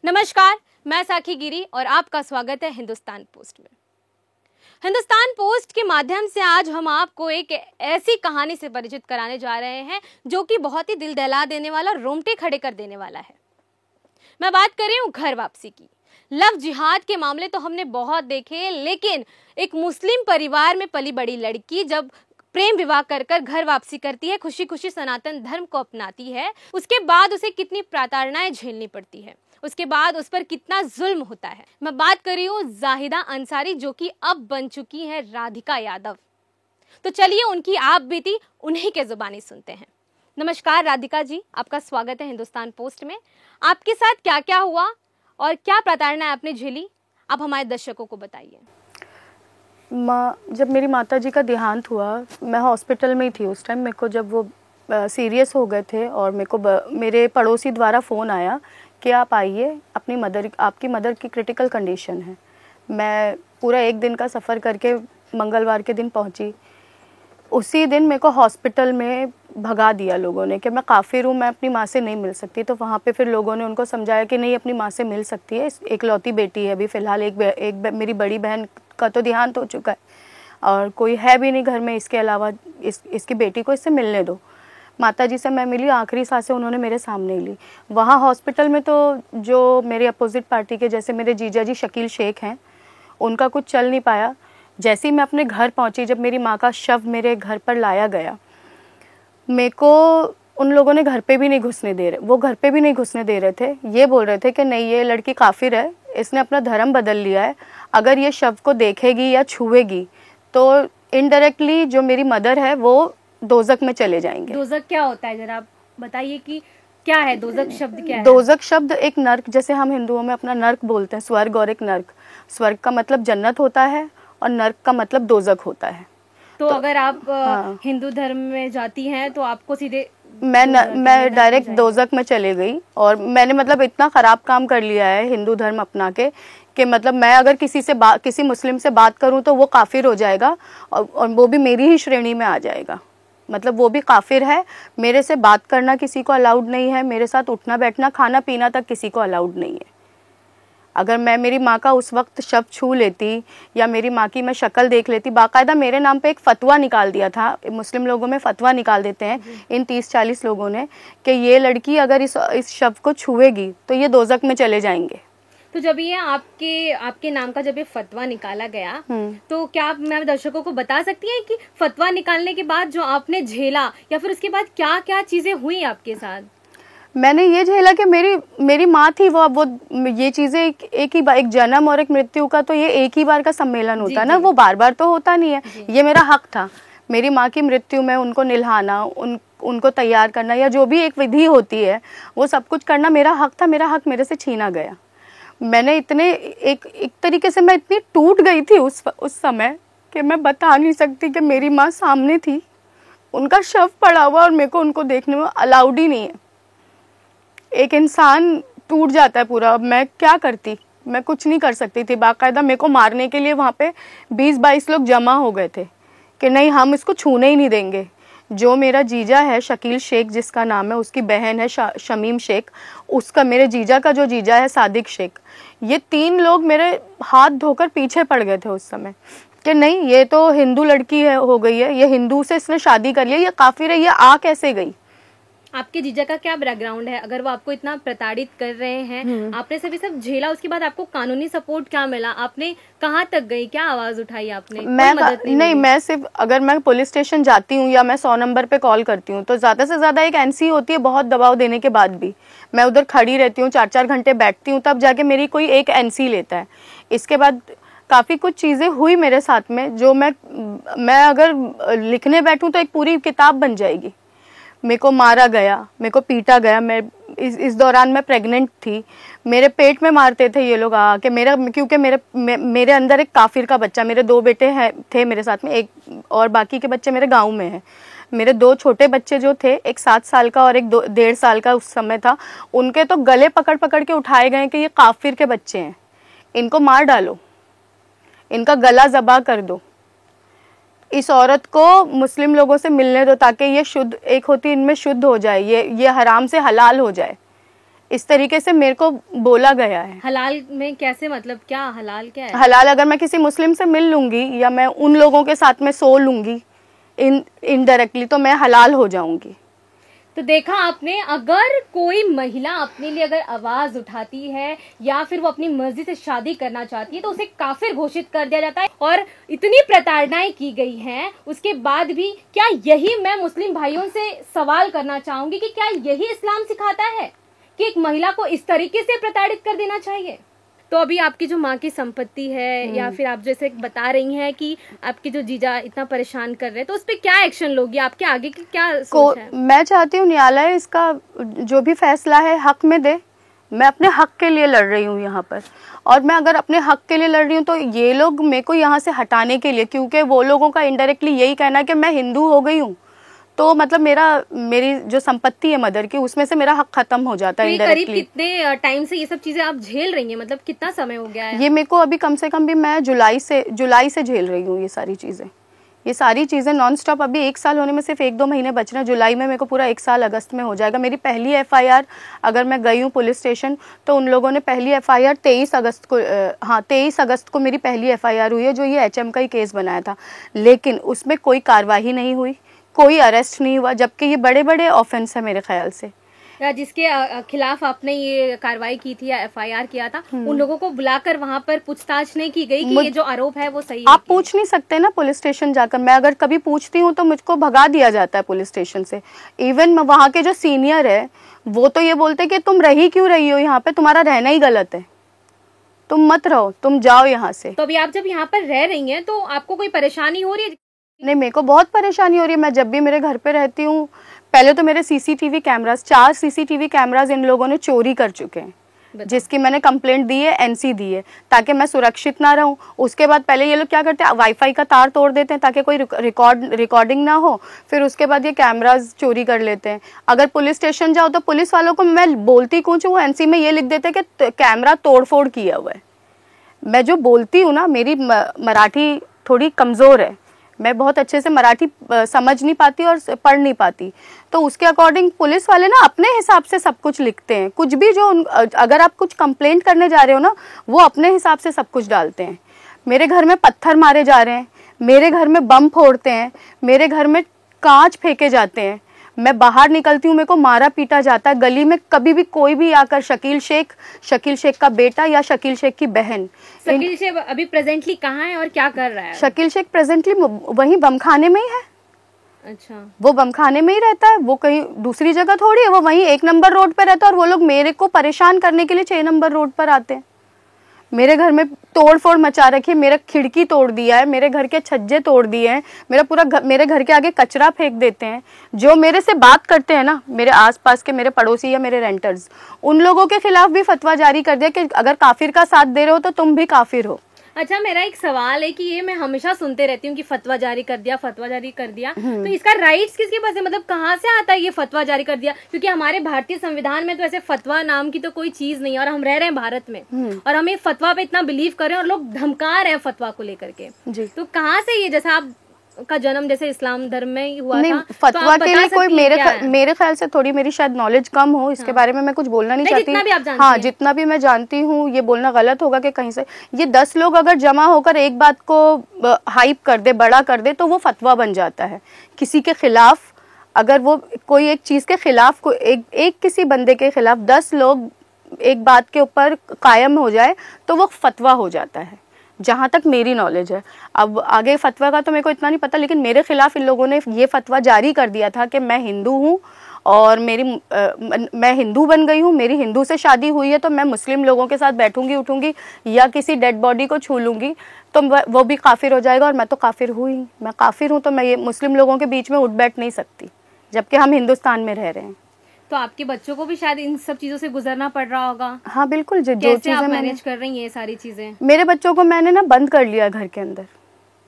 नमस्कार, मैं साखी गिरी और आपका स्वागत है हिंदुस्तान पोस्ट में। हिंदुस्तान पोस्ट के माध्यम से आज हम आपको एक ऐसी कहानी से परिचित कराने जा रहे हैं जो कि बहुत ही दिल दहला देने वाला, रोंगटे खड़े कर देने वाला है। मैं बात कर रही हूँ घर वापसी की। लव जिहाद के मामले तो हमने बहुत देखे, लेकिन एक मुस्लिम परिवार में पली बड़ी लड़की जब प्रेम विवाह कर कर घर वापसी करती है, खुशी खुशी सनातन धर्म को अपनाती है, उसके बाद उसे कितनी प्रताड़नाएं झेलनी पड़ती है, उसके बाद उस पर कितना जुल्म होता है। मैं बात कर रही हूँ जाहिदा अंसारी, जो कि अब बन चुकी है राधिका यादव। तो चलिए उनकी आप बीती उन्हीं के जुबानी सुनते हैं। नमस्कार राधिका जी, आपका स्वागत है हिंदुस्तान पोस्ट में। आपके साथ क्या क्या हुआ और क्या प्रताड़ना आपने झेली, आप हमारे दर्शकों को बताइए। जब मेरी माता जी का देहांत हुआ, मैं हॉस्पिटल में ही थी उस टाइम। मेरे को जब वो सीरियस हो गए थे और मेरे को मेरे पड़ोसी द्वारा फ़ोन आया कि आप आइए, आपकी मदर की क्रिटिकल कंडीशन है। मैं पूरा एक दिन का सफ़र करके मंगलवार के दिन पहुंची। उसी दिन मेरे को हॉस्पिटल में भगा दिया लोगों ने कि मैं काफिर हूँ, मैं अपनी माँ से नहीं मिल सकती। तो वहाँ पे फिर लोगों ने उनको समझाया कि नहीं, अपनी माँ से मिल सकती है, एकलौती बेटी है अभी फ़िलहाल। मेरी बड़ी बहन का तो देहांत हो चुका है और कोई है भी नहीं घर में इसके अलावा, इसकी बेटी को इससे मिलने दो। माता जी से मैं मिली, आखिरी सांसें उन्होंने मेरे सामने ही ली। वहाँ हॉस्पिटल में तो जो मेरे अपोजिट पार्टी के, जैसे मेरे जीजा जी शकील शेख हैं, उनका कुछ चल नहीं पाया। जैसे ही मैं अपने घर पहुँची, जब मेरी माँ का शव मेरे घर पर लाया गया, मेरे को उन लोगों ने घर पे भी नहीं घुसने दे रहे, वो घर पे भी नहीं घुसने दे रहे थे। ये बोल रहे थे कि नहीं, ये लड़की काफिर है, इसने अपना धर्म बदल लिया है, अगर ये शव को देखेगी या छुएगी तो इनडायरेक्टली जो मेरी मदर है वो दोजक में चले जाएंगे। दोजक क्या होता है, जरा आप बताइए कि क्या है दोजक शब्द, क्या है? दोजक शब्द एक नर्क, जैसे हम हिंदुओं में अपना नर्क बोलते हैं, स्वर्ग और एक नर्क। स्वर्ग का मतलब जन्नत होता है और नर्क का मतलब दोजक होता है। तो अगर आप हिंदू धर्म में जाती हैं तो आपको सीधे मैं डायरेक्ट दोजक में चले गई। और मैंने मतलब इतना ख़राब काम कर लिया है हिंदू धर्म अपना के कि मतलब मैं अगर किसी मुस्लिम से बात करूं तो वो काफिर हो जाएगा और वो भी मेरी ही श्रेणी में आ जाएगा। मतलब वो भी काफिर है, मेरे से बात करना किसी को अलाउड नहीं है, मेरे साथ उठना बैठना खाना पीना तक किसी को अलाउड नहीं है। अगर मैं मेरी माँ का उस वक्त शव छू लेती या मेरी माँ की मैं शक्ल देख लेती, बाकायदा मेरे नाम पे एक फतवा निकाल दिया था। मुस्लिम लोगों में फतवा निकाल देते हैं इन 30-40 लोगों ने कि ये लड़की अगर इस शव को छुएगी तो ये दोजक में चले जाएंगे। तो जब ये आपके नाम का जब ये फतवा निकाला गया, तो क्या आप मेरे दर्शकों को बता सकती हैं कि फतवा निकालने के बाद जो आपने झेला या फिर उसके बाद क्या क्या चीजें हुई आपके साथ? मैंने ये झेला कि मेरी माँ थी, वो ये चीजें एक जन्म और एक मृत्यु का तो ये एक ही बार का सम्मेलन होता है ना, वो बार बार तो होता नहीं है। ये मेरा हक था, मेरी माँ की मृत्यु में उनको निल्हाना, उनको तैयार करना या जो भी एक विधि होती है वो सब कुछ करना मेरा हक था। मेरा हक मेरे से छीना गया। मैंने एक तरीके से मैं इतनी टूट गई थी उस समय कि मैं बता नहीं सकती कि मेरी माँ सामने थी, उनका शव पड़ा हुआ और मेरे को उनको देखने में अलाउड ही नहीं है। एक इंसान टूट जाता है पूरा। अब मैं क्या करती, मैं कुछ नहीं कर सकती थी। बाकायदा मेरे को मारने के लिए वहाँ पे 20-22 लोग जमा हो गए थे कि नहीं, हम इसको छूने ही नहीं देंगे। जो मेरा जीजा है शकील शेख जिसका नाम है, उसकी बहन है शमीम शेख, उसका, मेरे जीजा का जो जीजा है सादिक शेख, ये 3 लोग मेरे हाथ धोकर पीछे पड़ गए थे उस समय कि नहीं, ये तो हिंदू लड़की है, हो गई है, ये हिंदू से इसने शादी कर लिया, ये काफिर है, ये आ कैसे गई। आपके जीजा का क्या बैकग्राउंड है? अगर वो आपको इतना प्रताड़ित कर रहे हैं, आपने सभी सब झेला, उसके बाद आपको कानूनी सपोर्ट क्या मिला? आपने कहाँ तक गई, क्या आवाज उठाई आपने? मैं सिर्फ अगर मैं पुलिस स्टेशन जाती हूँ या मैं 100 नंबर पे कॉल करती हूँ तो ज्यादा से ज्यादा एक एनसी होती है, बहुत दबाव देने के बाद भी मैं उधर खड़ी रहती हूँ, 4-4 घंटे बैठती हूँ, तब जाके मेरी कोई एक एनसी लेता है। इसके बाद काफ़ी कुछ चीज़ें हुई मेरे साथ में जो मैं अगर लिखने बैठूँ तो एक पूरी किताब बन जाएगी। मेरे को मारा गया, मेरे को पीटा गया। मैं इस दौरान मैं प्रेग्नेंट थी, मेरे पेट में मारते थे ये लोग आके क्योंकि मेरे अंदर एक काफिर का बच्चा, मेरे 2 बेटे थे मेरे साथ में, एक और बाकी के बच्चे मेरे गांव में हैं। मेरे 2 छोटे बच्चे जो थे, एक 7 साल का और एक 1.5 साल का उस समय था, उनके तो गले पकड़ पकड़ के उठाए गए कि ये काफिर के बच्चे हैं, इनको मार डालो, इनका गला ज़बा कर दो, इस औरत को मुस्लिम लोगों से मिलने दो ताकि ये शुद्ध, एक होती इनमें शुद्ध हो जाए, ये हराम से हलाल हो जाए। इस तरीके से मेरे को बोला गया है। हलाल में कैसे, मतलब क्या हलाल क्या है? हलाल अगर मैं किसी मुस्लिम से मिल लूंगी या मैं उन लोगों के साथ में सो लूंगी इनडायरेक्टली, तो मैं हलाल हो जाऊंगी। तो देखा आपने, अगर कोई महिला अपने लिए अगर आवाज उठाती है या फिर वो अपनी मर्जी से शादी करना चाहती है तो उसे काफिर घोषित कर दिया जाता है। और इतनी प्रताड़नाएं की गई हैं उसके बाद भी, क्या यही, मैं मुस्लिम भाइयों से सवाल करना चाहूंगी कि क्या यही इस्लाम सिखाता है कि एक महिला को इस तरीके से प्रताड़ित कर देना चाहिए? तो अभी आपकी जो माँ की संपत्ति है या फिर आप जैसे बता रही हैं कि आपके जो जीजा इतना परेशान कर रहे हैं, तो उस पे क्या एक्शन लोगी? आपके आगे की क्या सोच है? मैं चाहती हूँ न्यायालय इसका जो भी फैसला है हक में दे। मैं अपने हक के लिए लड़ रही हूँ यहाँ पर, और मैं अगर अपने हक के लिए लड़ रही हूँ तो ये लोग मेरे को यहाँ से हटाने के लिए, क्योंकि वो लोगों का इनडायरेक्टली यही कहना है कि मैं हिंदू हो गई हूँ तो मतलब मेरी जो संपत्ति है मदर की, उसमें से मेरा हक खत्म हो जाता है इनडायरेक्टली। करीब कितने टाइम से ये सब चीजें आप झेल रही हैं, मतलब कितना समय हो गया है? ये मेरे को अभी कम से कम भी मैं जुलाई से झेल रही हूँ ये सारी चीज़ें नॉन स्टॉप। अभी 1 साल होने में सिर्फ 1-2 महीने बच रहे हैं। जुलाई में मेरे को पूरा 1 साल अगस्त में हो जाएगा। मेरी पहली FIR, अगर मैं गई हूँ पुलिस स्टेशन तो उन लोगों ने पहली FIR 23 अगस्त को मेरी पहली FIR हुई है, जो ये HM का ही केस बनाया था, लेकिन उसमें कोई कार्रवाई नहीं हुई, कोई अरेस्ट नहीं हुआ, जबकि ये बड़े बड़े ऑफेंस है मेरे ख्याल से। जिसके खिलाफ आपने ये कार्रवाई की थी या FIR किया था, उन लोगों को बुलाकर वहाँ पर पूछताछ नहीं की गई कि ये जो आरोप है वो सही है? आप पूछ नहीं सकते ना पुलिस स्टेशन जाकर। मैं अगर कभी पूछती हूँ तो मुझको भगा दिया जाता है पुलिस स्टेशन से। इवन वहाँ के जो सीनियर है वो तो ये बोलते कि तुम क्यों रही हो यहाँ पे, तुम्हारा रहना ही गलत है, तुम मत रहो, तुम जाओ यहाँ से। तो अभी आप जब यहाँ पर रह रही हैं तो आपको कोई परेशानी हो रही है? नहीं, मेरे को बहुत परेशानी हो रही है। मैं जब भी मेरे घर पे रहती हूँ, पहले तो मेरे CCTV कैमरास, 4 CCTV कैमरास इन लोगों ने चोरी कर चुके हैं, जिसकी मैंने कंप्लेंट दी है, NC दी है, ताकि मैं सुरक्षित ना रहूं। उसके बाद पहले ये लोग क्या करते हैं, वाईफाई का तार तोड़ देते हैं ताकि कोई रिकॉर्डिंग ना हो, फिर उसके बाद ये कैमरास चोरी कर लेते हैं। अगर पुलिस स्टेशन जाओ तो पुलिस वालों को मैं बोलती कुछ, वो NC में ये लिख देते हैं कि कैमरा तोड़फोड़ किया हुआ है। मैं जो बोलती हूँ ना, मेरी मराठी थोड़ी कमज़ोर है, मैं बहुत अच्छे से मराठी समझ नहीं पाती और पढ़ नहीं पाती, तो उसके अकॉर्डिंग पुलिस वाले ना अपने हिसाब से सब कुछ लिखते हैं। कुछ भी जो अगर आप कुछ कंप्लेंट करने जा रहे हो ना, वो अपने हिसाब से सब कुछ डालते हैं। मेरे घर में पत्थर मारे जा रहे हैं, मेरे घर में बम फोड़ते हैं, मेरे घर में कांच फेंके जाते हैं, मैं बाहर निकलती हूँ मेरे को मारा पीटा जाता है। गली में कभी भी कोई भी आकर, शकील शेख का बेटा या शकील शेख की बहन। शकील शेख अभी प्रेजेंटली कहाँ है और क्या कर रहा है? शकील शेख प्रेजेंटली वहीं बमखाने में ही है। अच्छा, वो बमखाने में ही रहता है, वो कहीं दूसरी जगह थोड़ी है, वो वहीं 1 नंबर रोड पे रहता है। और वो लोग मेरे को परेशान करने के लिए 6 नंबर रोड पर आते हैं। मेरे घर में तोड़ फोड़ मचा रखी है, मेरा खिड़की तोड़ दिया है, मेरे घर के छज्जे तोड़ दिए हैं, मेरे घर के आगे कचरा फेंक देते हैं। जो मेरे से बात करते हैं ना, मेरे आसपास के मेरे पड़ोसी या मेरे रेंटर्स, उन लोगों के खिलाफ भी फतवा जारी कर दिया कि अगर काफिर का साथ दे रहे हो तो तुम भी काफिर हो। अच्छा, मेरा एक सवाल है कि ये मैं हमेशा सुनते रहती हूँ कि फतवा जारी कर दिया, फतवा जारी कर दिया, तो इसका राइट्स किसके पास है? मतलब कहाँ से आता है ये फतवा जारी कर दिया? क्योंकि हमारे भारतीय संविधान में तो ऐसे फतवा नाम की तो कोई चीज नहीं है, और हम रह रहे हैं भारत में, और हमें फतवा पे इतना बिलीव कर रहे हैं और लोग धमका रहे हैं फतवा को लेकर के। तो कहाँ से ये, जैसा आप का जन्म जैसे इस्लाम धर्म में ही हुआ था, फतवा के लिए कोई मेरे ख्याल से थोड़ी मेरी शायद नॉलेज कम हो इसके बारे में, मैं कुछ बोलना नहीं चाहती। जितना भी आप जानती हाँ, जितना भी मैं जानती हूँ, ये बोलना गलत होगा कि कहीं से ये 10 लोग अगर जमा होकर एक बात को हाइप कर दे, बड़ा कर दे, तो वो फतवा बन जाता है। किसी के खिलाफ अगर वो कोई एक चीज के खिलाफ को एक किसी बंदे के खिलाफ 10 लोग एक बात के ऊपर कायम हो जाए तो वो फतवा हो जाता है, जहाँ तक मेरी नॉलेज है। अब आगे फतवा का तो मेरे को इतना नहीं पता, लेकिन मेरे खिलाफ इन लोगों ने ये फतवा जारी कर दिया था कि मैं हिंदू हूँ और मैं हिंदू बन गई हूँ, मेरी हिंदू से शादी हुई है, तो मैं मुस्लिम लोगों के साथ बैठूंगी उठूंगी या किसी डेड बॉडी को छू लूंगी तो वो भी काफिर हो जाएगा। और मैं तो काफिर हूँ ही, मैं काफिर हूँ, तो मैं ये मुस्लिम लोगों के बीच में उठ बैठ नहीं सकती, जबकि हम हिंदुस्तान में रह रहे हैं। तो आपके बच्चों को भी शायद इन सब चीजों से गुजरना पड़ रहा होगा। हाँ बिल्कुल, जो चीजें आप मैनेज कर रही हैं ये सारी चीजें? मेरे बच्चों को मैंने ना बंद कर लिया घर के अंदर।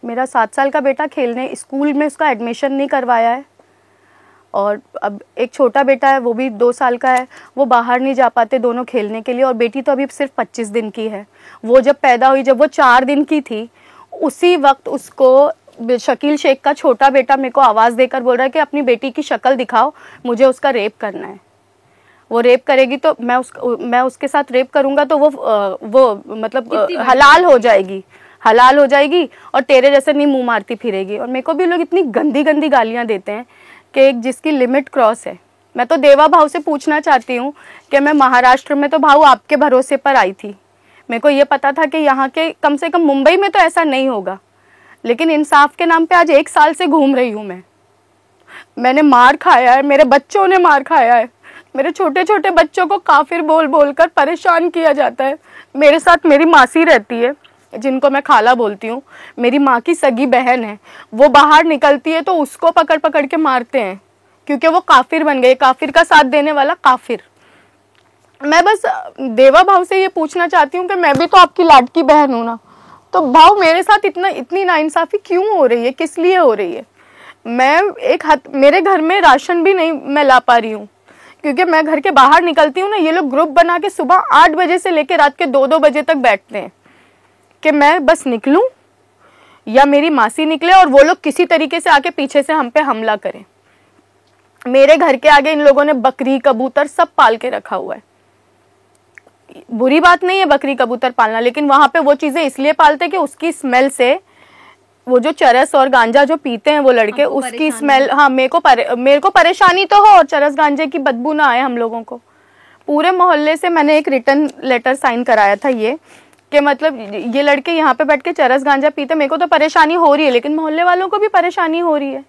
मेरा 7 साल का बेटा खेलने, स्कूल में उसका एडमिशन नहीं करवाया है, और अब एक छोटा बेटा है वो भी 2 साल का है, वो बाहर नहीं जा पाते दोनों खेलने के लिए। और बेटी तो अभी सिर्फ 25 दिन की है। वो जब पैदा हुई, जब वो 4 दिन की थी, उसी वक्त उसको शकील शेख का छोटा बेटा मेरे को आवाज़ देकर बोल रहा है कि अपनी बेटी की शक्ल दिखाओ, मुझे उसका रेप करना है। वो रेप करेगी तो मैं उसके साथ रेप करूंगा तो वो मतलब हलाल हो जाएगी, हलाल हो जाएगी और तेरे जैसे नहीं मुंह मारती फिरेगी। और मेरे को भी लोग इतनी गंदी गंदी गालियां देते हैं कि एक जिसकी लिमिट क्रॉस है। मैं तो देवा भाव से पूछना चाहती हूँ कि मैं महाराष्ट्र में तो भाव आपके भरोसे पर आई थी, मेरे को ये पता था कि यहाँ के कम से कम मुंबई में तो ऐसा नहीं होगा, लेकिन इंसाफ के नाम पे आज 1 साल से घूम रही हूँ मैंने मार खाया है, मेरे बच्चों ने मार खाया है, मेरे छोटे छोटे बच्चों को काफिर बोल बोल कर परेशान किया जाता है। मेरे साथ मेरी मासी रहती है जिनको मैं खाला बोलती हूँ, मेरी माँ की सगी बहन है, वो बाहर निकलती है तो उसको पकड़ पकड़ के मारते हैं क्योंकि वो काफिर बन गए, काफिर का साथ देने वाला काफिर। मैं बस देवा भाव से ये पूछना चाहती हूँ कि मैं भी तो आपकी लाडकी बहन हूँ ना, तो भाव मेरे साथ इतनी नाइंसाफी क्यों हो रही है, किस लिए हो रही है? मेरे घर में राशन भी नहीं मैं ला पा रही हूँ क्योंकि मैं घर के बाहर निकलती हूँ ना, ये लोग ग्रुप बना के सुबह 8 बजे से लेकर रात के 2-2 बजे तक बैठते हैं कि मैं बस निकलूं या मेरी मासी निकले और वो लोग किसी तरीके से आके पीछे से हम पे हमला करें। मेरे घर के आगे इन लोगों ने बकरी कबूतर सब पाल के रखा हुआ है। बुरी बात नहीं है बकरी कबूतर पालना, लेकिन वहां पे वो चीजें इसलिए पालते कि उसकी स्मेल से वो जो चरस और गांजा जो पीते हैं वो लड़के, उसकी स्मेल, हाँ मेरे को परेशानी तो हो और चरस गांजे की बदबू ना आए हम लोगों को। पूरे मोहल्ले से मैंने एक रिटर्न लेटर साइन कराया था ये कि मतलब ये लड़के यहाँ पे बैठ के चरस गांजा पीते, मेरे को तो परेशानी हो रही है लेकिन मोहल्ले वालों को भी परेशानी हो रही है।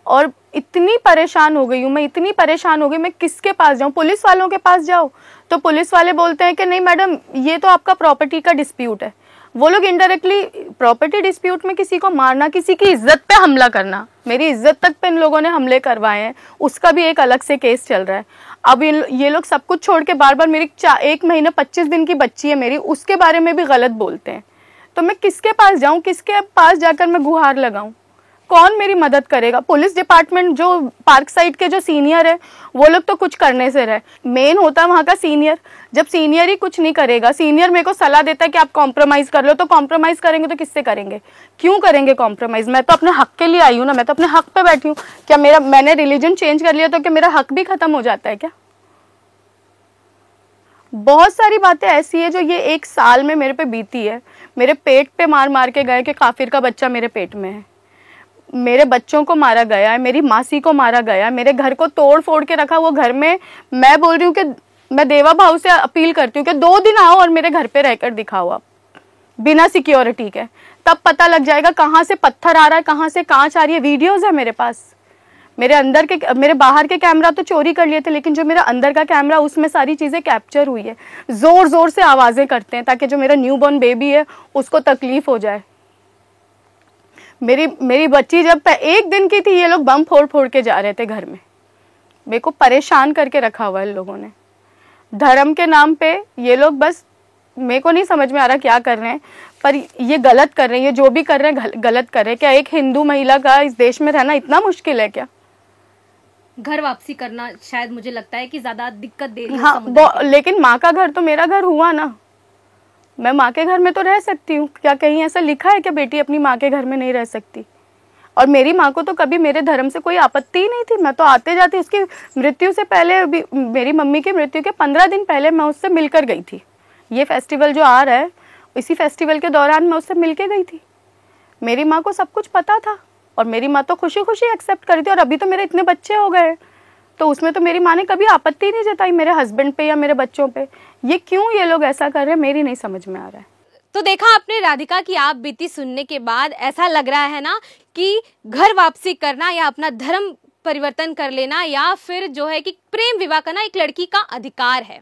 और इतनी परेशान हो गई हूँ मैं, इतनी परेशान हो गई, मैं किसके पास जाऊँ? पुलिस वालों के पास जाओ तो पुलिस वाले बोलते हैं कि नहीं मैडम ये तो आपका प्रॉपर्टी का डिस्प्यूट है। वो लोग इनडायरेक्टली प्रॉपर्टी डिस्प्यूट में किसी को मारना, किसी की इज्जत पे हमला करना, मेरी इज्जत तक पे इन लोगों ने हमले करवाए हैं, उसका भी एक अलग से केस चल रहा है। अब ये लोग सब कुछ छोड़ के बार बार मेरी 1 महीने 25 दिन की बच्ची है मेरी, उसके बारे में भी गलत बोलते हैं। तो मैं किसके पास जाऊं, किसके पास जाकर मैं गुहार लगाऊं? कौन मेरी मदद करेगा? पुलिस डिपार्टमेंट जो पार्क साइड के जो सीनियर है वो लोग तो कुछ करने से रहे, मेन होता है वहाँ का सीनियर। जब सीनियर ही कुछ नहीं करेगा, सीनियर मेरे को सलाह देता है कि आप कॉम्प्रोमाइज कर लो, तो कॉम्प्रोमाइज करेंगे तो किससे करेंगे? क्यों करेंगे कॉम्प्रोमाइज? मैं तो अपने हक के लिए आई हूँ ना, मैं तो अपने हक पे बैठी हूँ। क्या मैंने रिलीजन चेंज कर लिया तो क्या मेरा हक भी खत्म हो जाता है क्या? बहुत सारी बातें ऐसी है जो ये 1 साल में मेरे पे बीती है। मेरे पेट पे मार मार के गए कि काफिर का बच्चा मेरे पेट में है, मेरे बच्चों को मारा गया है, मेरी मासी को मारा गया है, मेरे घर को तोड़ फोड़ के रखा वो घर में। मैं बोल रही हूँ कि मैं देवा भाव से अपील करती हूँ कि 2 दिन आओ और मेरे घर पे रहकर दिखाओ आप, बिना सिक्योरिटी के, तब पता लग जाएगा कहाँ से पत्थर आ रहा है, कहाँ से कांच आ रही है। वीडियोज है मेरे पास, मेरे बाहर के कैमरा तो चोरी कर लिए थे, लेकिन जो मेरा अंदर का कैमरा उसमें सारी चीजें कैप्चर हुई है। जोर जोर से आवाजें करते हैं ताकि जो मेरा न्यूबॉर्न बेबी है उसको तकलीफ हो जाए। मेरी बच्ची जब 1 दिन की थी ये लोग बम फोड़ फोड़ के जा रहे थे घर में, मेरे को परेशान करके रखा हुआ है इन लोगों ने। धर्म के नाम पे ये लोग बस, मेरे को नहीं समझ में आ रहा क्या कर रहे हैं, पर ये गलत कर रहे हैं, ये जो भी कर रहे हैं गलत कर रहे हैं। क्या एक हिंदू महिला का इस देश में रहना इतना मुश्किल है क्या? घर वापसी करना शायद मुझे लगता है कि ज्यादा दिक्कत दे रही है। हाँ, लेकिन माँ का घर तो मेरा घर हुआ ना, मैं माँ के घर में तो रह सकती हूँ। क्या कहीं ऐसा लिखा है कि बेटी अपनी माँ के घर में नहीं रह सकती? और मेरी माँ को तो कभी मेरे धर्म से कोई आपत्ति ही नहीं थी, मैं तो आते जाते, उसकी मृत्यु से पहले भी, मेरी मम्मी की मृत्यु के 15 दिन पहले मैं उससे मिलकर गई थी। ये फेस्टिवल जो आ रहा है, इसी फेस्टिवल के दौरान मैं उससे मिल के गई थी। मेरी माँ को सब कुछ पता था और मेरी माँ तो खुशी खुशी एक्सेप्ट करी थी। और अभी तो मेरे इतने बच्चे हो गए तो उसमें तो मेरी माँ ने कभी आपत्ति नहीं जताई मेरे हस्बैंड पे या मेरे बच्चों पे। ये क्यों ये लोग ऐसा कर रहे हैं मेरी नहीं समझ में आ रहा है। तो देखा आपने राधिका की आप बीती सुनने के बाद ऐसा लग रहा है ना कि घर वापसी करना या अपना धर्म परिवर्तन कर लेना या फिर जो है कि प्रेम विवाह करना एक लड़की का अधिकार है।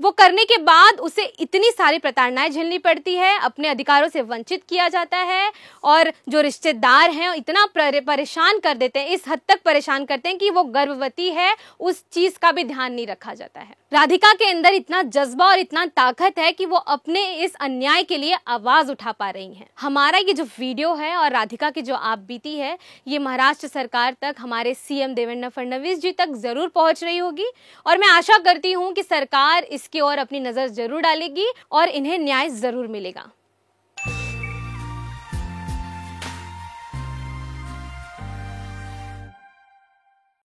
वो करने के बाद उसे इतनी सारी प्रताड़नाएं झेलनी पड़ती है, अपने अधिकारों से वंचित किया जाता है और जो रिश्तेदार हैं इतना परेशान कर देते हैं, इस हद तक परेशान करते हैं कि वो गर्भवती है उस चीज का भी ध्यान नहीं रखा जाता है। राधिका के अंदर इतना जज्बा और इतना ताकत है कि वो अपने इस अन्याय के लिए आवाज उठा पा रही हैं। हमारा ये जो वीडियो है और राधिका की जो आप बीती है ये महाराष्ट्र सरकार तक, हमारे सीएम देवेंद्र फडणवीस जी तक जरूर पहुंच रही होगी और मैं आशा करती हूँ कि सरकार इसकी ओर अपनी नजर जरूर डालेगी और इन्हें न्याय जरूर मिलेगा।